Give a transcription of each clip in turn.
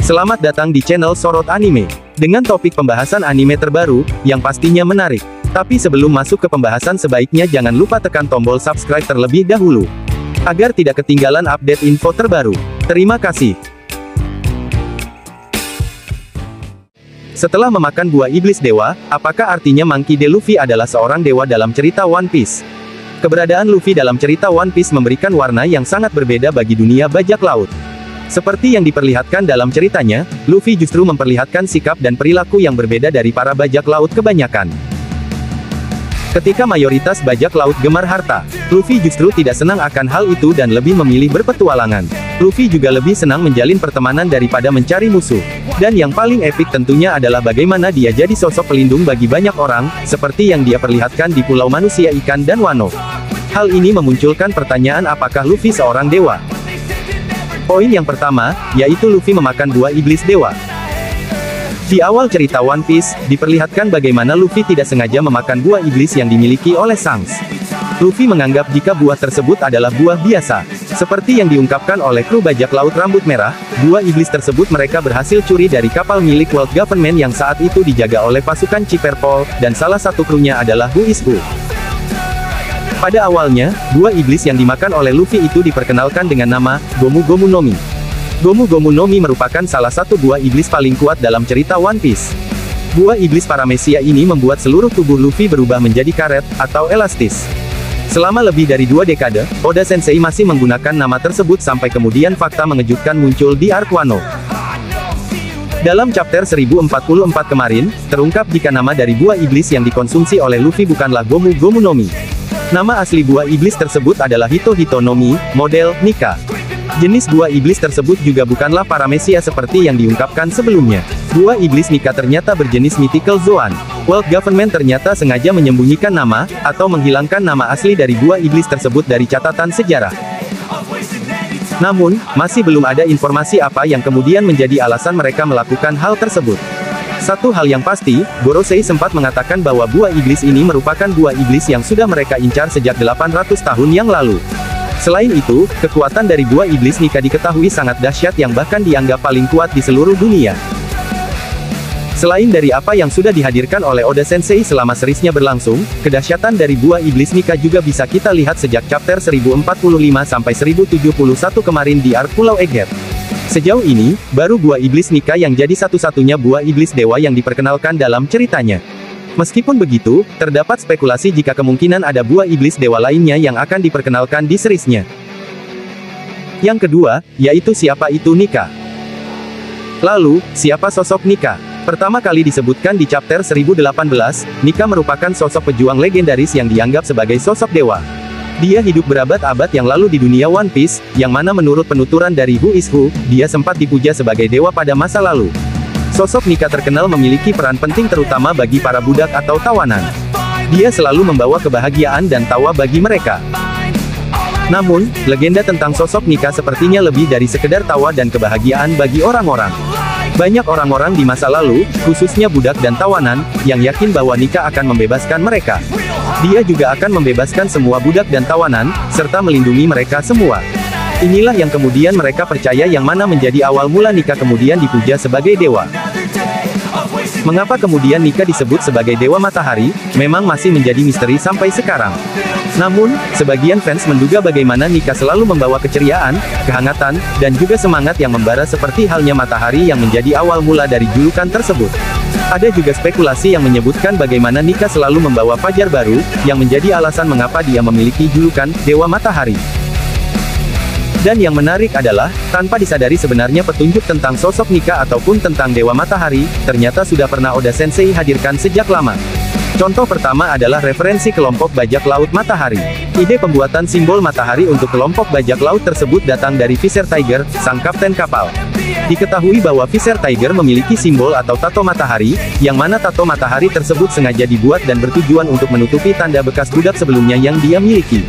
Selamat datang di channel Sorot Anime. Dengan topik pembahasan anime terbaru, yang pastinya menarik. Tapi sebelum masuk ke pembahasan sebaiknya jangan lupa tekan tombol subscribe terlebih dahulu. Agar tidak ketinggalan update info terbaru. Terima kasih. Setelah memakan buah iblis dewa, apakah artinya Monkey D. Luffy adalah seorang dewa dalam cerita One Piece? Keberadaan Luffy dalam cerita One Piece memberikan warna yang sangat berbeda bagi dunia bajak laut. Seperti yang diperlihatkan dalam ceritanya, Luffy justru memperlihatkan sikap dan perilaku yang berbeda dari para bajak laut kebanyakan. Ketika mayoritas bajak laut gemar harta, Luffy justru tidak senang akan hal itu dan lebih memilih berpetualangan. Luffy juga lebih senang menjalin pertemanan daripada mencari musuh. Dan yang paling epik tentunya adalah bagaimana dia jadi sosok pelindung bagi banyak orang, seperti yang dia perlihatkan di Pulau Manusia Ikan dan Wano. Hal ini memunculkan pertanyaan apakah Luffy seorang dewa? Poin yang pertama, yaitu Luffy memakan buah iblis dewa. Di awal cerita One Piece, diperlihatkan bagaimana Luffy tidak sengaja memakan buah iblis yang dimiliki oleh Shanks. Luffy menganggap jika buah tersebut adalah buah biasa. Seperti yang diungkapkan oleh kru bajak laut rambut merah, buah iblis tersebut mereka berhasil curi dari kapal milik World Government yang saat itu dijaga oleh pasukan Chipperpol, dan salah satu krunya adalah Who is Who. Pada awalnya, buah iblis yang dimakan oleh Luffy itu diperkenalkan dengan nama Gomu Gomu no Mi. Gomu Gomu no Mi merupakan salah satu buah iblis paling kuat dalam cerita One Piece. Buah iblis paramesia ini membuat seluruh tubuh Luffy berubah menjadi karet, atau elastis. Selama lebih dari 2 dekade, Oda Sensei masih menggunakan nama tersebut sampai kemudian fakta mengejutkan muncul di Arc Wano. Dalam chapter 1044 kemarin, terungkap jika nama dari buah iblis yang dikonsumsi oleh Luffy bukanlah Gomu Gomu no Mi. Nama asli buah iblis tersebut adalah Hito Hito no Mi, model Nika. Jenis buah iblis tersebut juga bukanlah paramesia seperti yang diungkapkan sebelumnya. Buah iblis Nika ternyata berjenis mythical Zoan. World Government ternyata sengaja menyembunyikan nama, atau menghilangkan nama asli dari buah iblis tersebut dari catatan sejarah. Namun, masih belum ada informasi apa yang kemudian menjadi alasan mereka melakukan hal tersebut. Satu hal yang pasti, Gorosei sempat mengatakan bahwa buah iblis ini merupakan buah iblis yang sudah mereka incar sejak 800 tahun yang lalu. Selain itu, kekuatan dari buah iblis Nika diketahui sangat dahsyat yang bahkan dianggap paling kuat di seluruh dunia. Selain dari apa yang sudah dihadirkan oleh Oda Sensei selama seriesnya berlangsung, kedahsyatan dari buah iblis Nika juga bisa kita lihat sejak chapter 1045 sampai 1071 kemarin di Arc Pulau Egghead. Sejauh ini, baru buah iblis Nika yang jadi satu-satunya buah iblis dewa yang diperkenalkan dalam ceritanya. Meskipun begitu, terdapat spekulasi jika kemungkinan ada buah iblis dewa lainnya yang akan diperkenalkan di seriesnya. Yang kedua, yaitu siapa itu Nika. Lalu, siapa sosok Nika? Pertama kali disebutkan di chapter 1018, Nika merupakan sosok pejuang legendaris yang dianggap sebagai sosok dewa. Dia hidup berabad-abad yang lalu di dunia One Piece, yang mana menurut penuturan dari Who is Who, dia sempat dipuja sebagai dewa pada masa lalu. Sosok Nika terkenal memiliki peran penting terutama bagi para budak atau tawanan. Dia selalu membawa kebahagiaan dan tawa bagi mereka. Namun, legenda tentang sosok Nika sepertinya lebih dari sekedar tawa dan kebahagiaan bagi orang-orang. Banyak orang-orang di masa lalu, khususnya budak dan tawanan, yang yakin bahwa Nika akan membebaskan mereka. Dia juga akan membebaskan semua budak dan tawanan, serta melindungi mereka semua. Inilah yang kemudian mereka percaya yang mana menjadi awal mula Nika kemudian dipuja sebagai dewa. Mengapa kemudian Nika disebut sebagai dewa matahari, memang masih menjadi misteri sampai sekarang. Namun, sebagian fans menduga bagaimana Nika selalu membawa keceriaan, kehangatan, dan juga semangat yang membara seperti halnya matahari yang menjadi awal mula dari julukan tersebut. Ada juga spekulasi yang menyebutkan bagaimana Nika selalu membawa fajar baru, yang menjadi alasan mengapa dia memiliki julukan Dewa Matahari. Dan yang menarik adalah, tanpa disadari sebenarnya petunjuk tentang sosok Nika ataupun tentang Dewa Matahari, ternyata sudah pernah Oda Sensei hadirkan sejak lama. Contoh pertama adalah referensi kelompok bajak laut matahari. Ide pembuatan simbol matahari untuk kelompok bajak laut tersebut datang dari Fisher Tiger, sang kapten kapal. Diketahui bahwa Fisher Tiger memiliki simbol atau tato matahari, yang mana tato matahari tersebut sengaja dibuat dan bertujuan untuk menutupi tanda bekas budak sebelumnya yang dia miliki.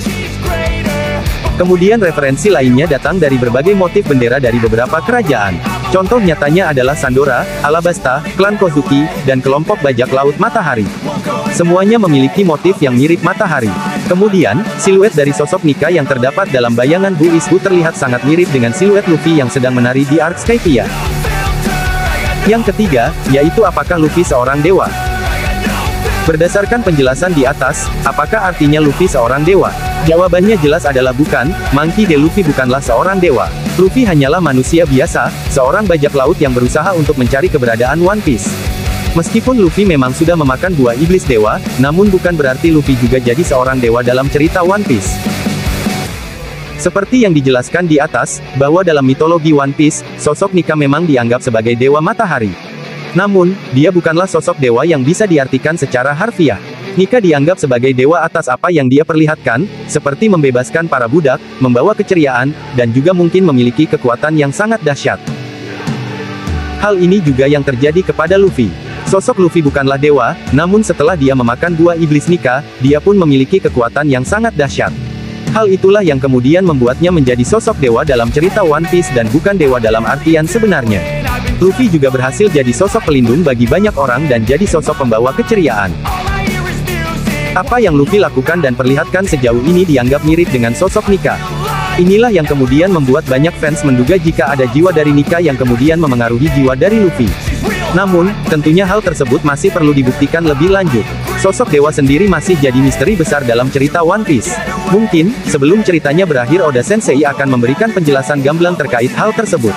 Kemudian referensi lainnya datang dari berbagai motif bendera dari beberapa kerajaan. Contoh nyatanya adalah Sandora, Alabasta, klan Kozuki, dan kelompok bajak laut matahari. Semuanya memiliki motif yang mirip matahari. Kemudian, siluet dari sosok Nika yang terdapat dalam bayangan Who is Who terlihat sangat mirip dengan siluet Luffy yang sedang menari di Arc Skypiea. Yang ketiga, yaitu apakah Luffy seorang dewa? Berdasarkan penjelasan di atas, apakah artinya Luffy seorang dewa? Jawabannya jelas adalah bukan. Monkey D. Luffy bukanlah seorang dewa. Luffy hanyalah manusia biasa, seorang bajak laut yang berusaha untuk mencari keberadaan One Piece. Meskipun Luffy memang sudah memakan buah iblis dewa, namun bukan berarti Luffy juga jadi seorang dewa dalam cerita One Piece. Seperti yang dijelaskan di atas, bahwa dalam mitologi One Piece, sosok Nika memang dianggap sebagai dewa matahari. Namun, dia bukanlah sosok dewa yang bisa diartikan secara harfiah. Nika dianggap sebagai dewa atas apa yang dia perlihatkan, seperti membebaskan para budak, membawa keceriaan, dan juga mungkin memiliki kekuatan yang sangat dahsyat. Hal ini juga yang terjadi kepada Luffy. Sosok Luffy bukanlah dewa, namun setelah dia memakan buah iblis Nika, dia pun memiliki kekuatan yang sangat dahsyat. Hal itulah yang kemudian membuatnya menjadi sosok dewa dalam cerita One Piece dan bukan dewa dalam artian sebenarnya. Luffy juga berhasil jadi sosok pelindung bagi banyak orang dan jadi sosok pembawa keceriaan. Apa yang Luffy lakukan dan perlihatkan sejauh ini dianggap mirip dengan sosok Nika. Inilah yang kemudian membuat banyak fans menduga jika ada jiwa dari Nika yang kemudian memengaruhi jiwa dari Luffy. Namun, tentunya hal tersebut masih perlu dibuktikan lebih lanjut. Sosok dewa sendiri masih jadi misteri besar dalam cerita One Piece. Mungkin, sebelum ceritanya berakhir Oda Sensei akan memberikan penjelasan gamblang terkait hal tersebut.